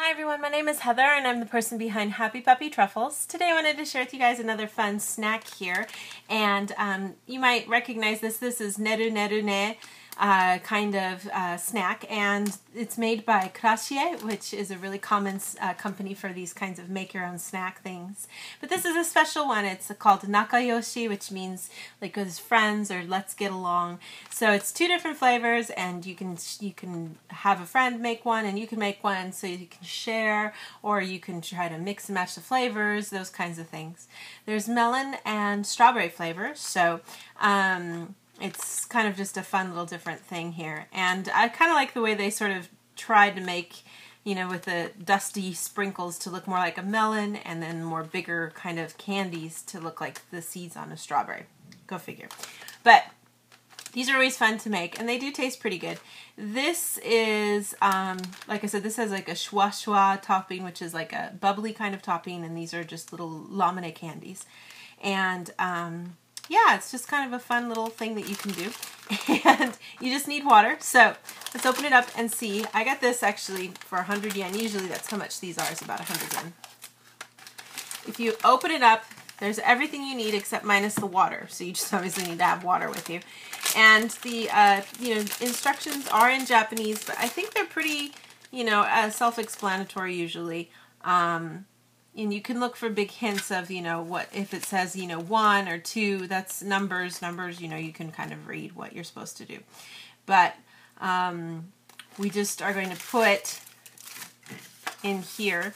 Hi everyone, my name is Heather and I'm the person behind happypuppytruffles. Today I wanted to share with you guys another fun snack here, and you might recognize this. This is Neruneru kind of snack, and it's made by Kracie, which is a really common company for these kinds of make your own snack things. But this is a special one. It's called Nakayoshi, which means like as friends or let's get along. So it's two different flavors, and you can have a friend make one and you can make one so you can share, or you can try to mix and match the flavors, those kinds of things. There's melon and strawberry flavors, so it's kind of just a fun little different thing here. And I kind of like the way they sort of tried to make, you know, with the dusty sprinkles to look more like a melon, and then more bigger kind of candies to look like the seeds on a strawberry. Go figure. But these are always fun to make, and they do taste pretty good. This is, like I said, this has like a shwa topping, which is like a bubbly kind of topping, and these are just little lamine candies. And yeah, it's just kind of a fun little thing that you can do. And you just need water. So let's open it up and see. I got this actually for 100 yen. Usually that's how much these are, is about 100 yen. If you open it up, there's everything you need except minus the water. So you just obviously need to have water with you. And the instructions are in Japanese, but I think they're pretty, self-explanatory usually. And you can look for big hints of, what if it says, 1 or 2, that's numbers, you can kind of read what you're supposed to do. But we just are going to put in here,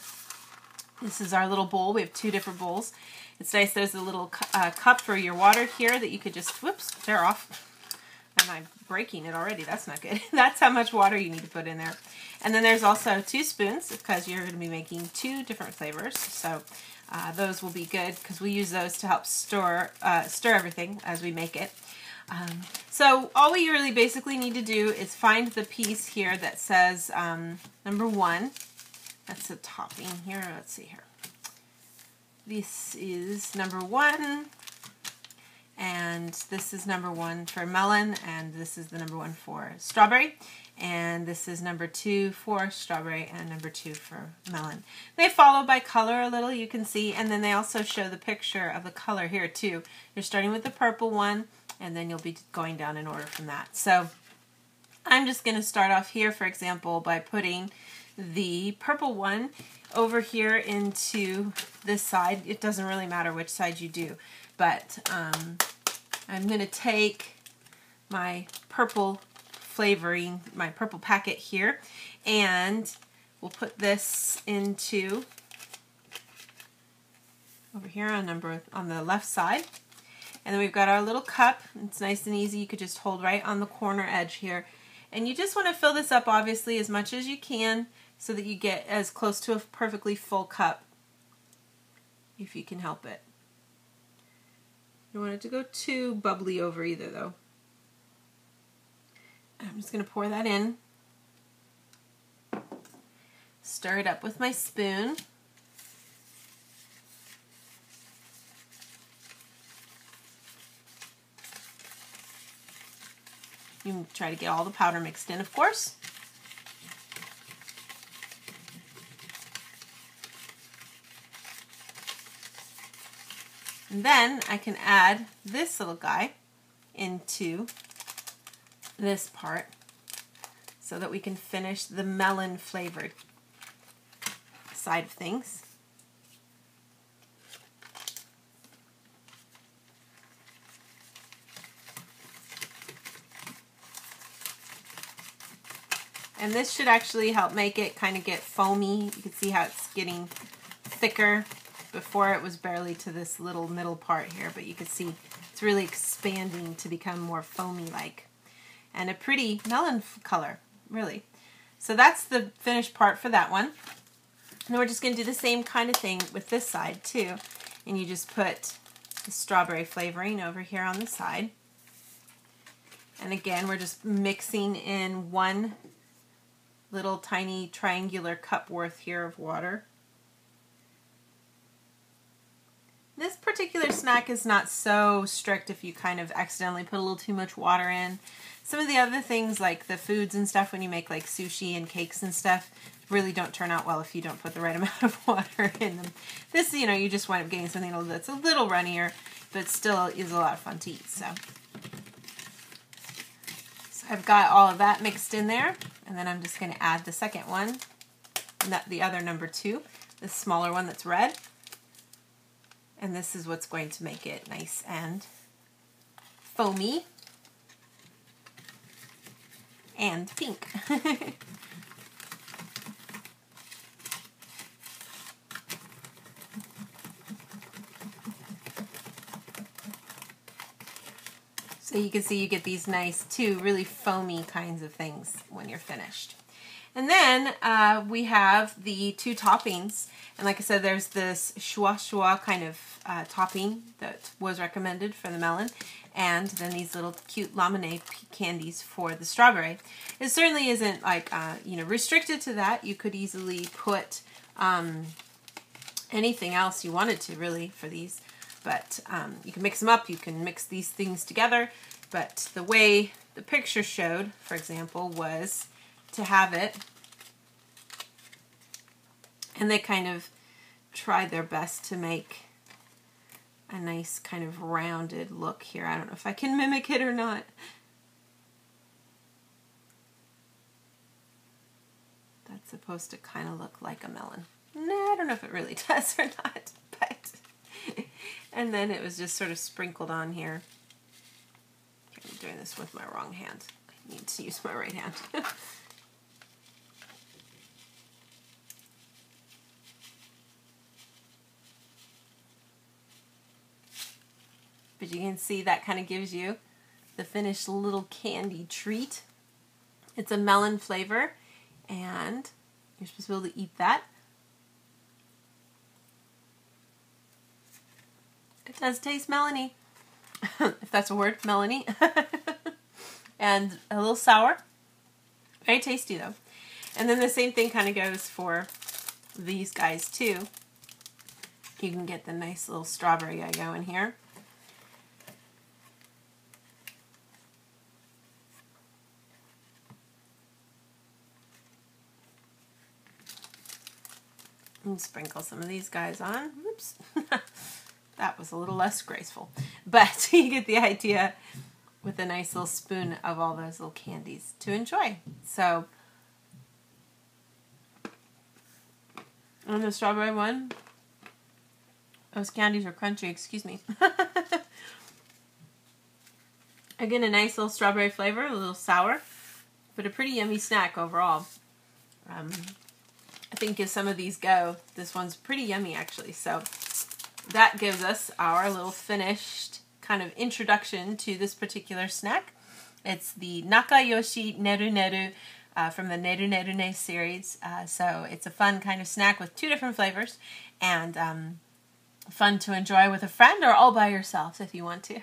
this is our little bowl. We have two different bowls. It's nice there's a little cup for your water here that you could just, whoops, tear off. And I'm breaking it already. That's not good. That's how much water you need to put in there. And then there's also 2 spoons because you're going to be making 2 different flavors. So those will be good because we use those to help stir everything as we make it. So all we really basically need to do is find the piece here that says number 1. That's the topping here. Let's see here. This is number 1. And this is number 1 for melon, and this is the number 1 for strawberry, and this is number 2 for strawberry, and number 2 for melon. They follow by color a little, you can see, and then they also show the picture of the color here too. You're starting with the purple one, and then you'll be going down in order from that. So I'm just going to start off here, for example, by putting the purple one over here into this side. It doesn't really matter which side you do. But I'm going to take my purple flavoring, my purple packet here, and we'll put this into over here on the left side. And then we've got our little cup. It's nice and easy. You could just hold right on the corner edge here. And you just want to fill this up, obviously, as much as you can so that you get as close to a perfectly full cup, if you can help it. You don't want it to go too bubbly over either, though. I'm just going to pour that in. Stir it up with my spoon. You can try to get all the powder mixed in, of course. And then I can add this little guy into this part so that we can finish the melon flavored side of things. And this should actually help make it kind of get foamy. You can see how it's getting thicker. Before it was barely to this little middle part here, but you can see it's really expanding to become more foamy-like. And a pretty melon color, really. So that's the finished part for that one. And then we're just going to do the same kind of thing with this side too. And you just put the strawberry flavoring over here on the side. And again, we're just mixing in 1 little tiny triangular cup worth here of water. This particular snack is not so strict if you kind of accidentally put a little too much water in. Some of the other things like the foods and stuff when you make like sushi and cakes and stuff, really don't turn out well if you don't put the right amount of water in them. This, you know, you just wind up getting something that's a little runnier, but still is a lot of fun to eat. So I've got all of that mixed in there, and then I'm just going to add the second one, the other number 2, the smaller one that's red. And this is what's going to make it nice and foamy and pink. So you can see you get these nice, 2 really foamy kinds of things when you're finished. And then we have the 2 toppings. And like I said, there's this shua kind of topping that was recommended for the melon. And then these little cute lemonade candies for the strawberry. It certainly isn't like, you know, restricted to that. You could easily put anything else you wanted to, really, for these. But you can mix them up. You can mix these things together. But the way the picture showed, for example, was to have it, and they kind of tried their best to make a nice kind of rounded look here. I don't know if I can mimic it or not. That's supposed to kind of look like a melon. No, I don't know if it really does or not, but and then it was just sort of sprinkled on here. I'm doing this with my wrong hand. I need to use my right hand. But you can see that kind of gives you the finished little candy treat. It's a melon flavor, and you're supposed to be able to eat that. It does taste melony, if that's a word, melony. And a little sour. Very tasty though. And then the same thing kind of goes for these guys too. You can get the nice little strawberry guy going here. And sprinkle some of these guys on. Oops. That was a little less graceful. But you get the idea, with a nice little spoon of all those little candies to enjoy. So, on the strawberry one, those candies are crunchy, excuse me. Again, a nice little strawberry flavor, a little sour, but a pretty yummy snack overall. I think if some of these go, this one's pretty yummy actually. So that gives us our little finished kind of introduction to this particular snack. It's the Nakayoshi Neruneru from the Neruneru series. So it's a fun kind of snack with 2 different flavors, and fun to enjoy with a friend or all by yourself if you want to.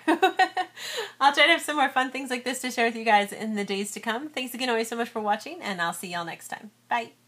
I'll try to have some more fun things like this to share with you guys in the days to come. Thanks again always so much for watching, and I'll see y'all next time. Bye!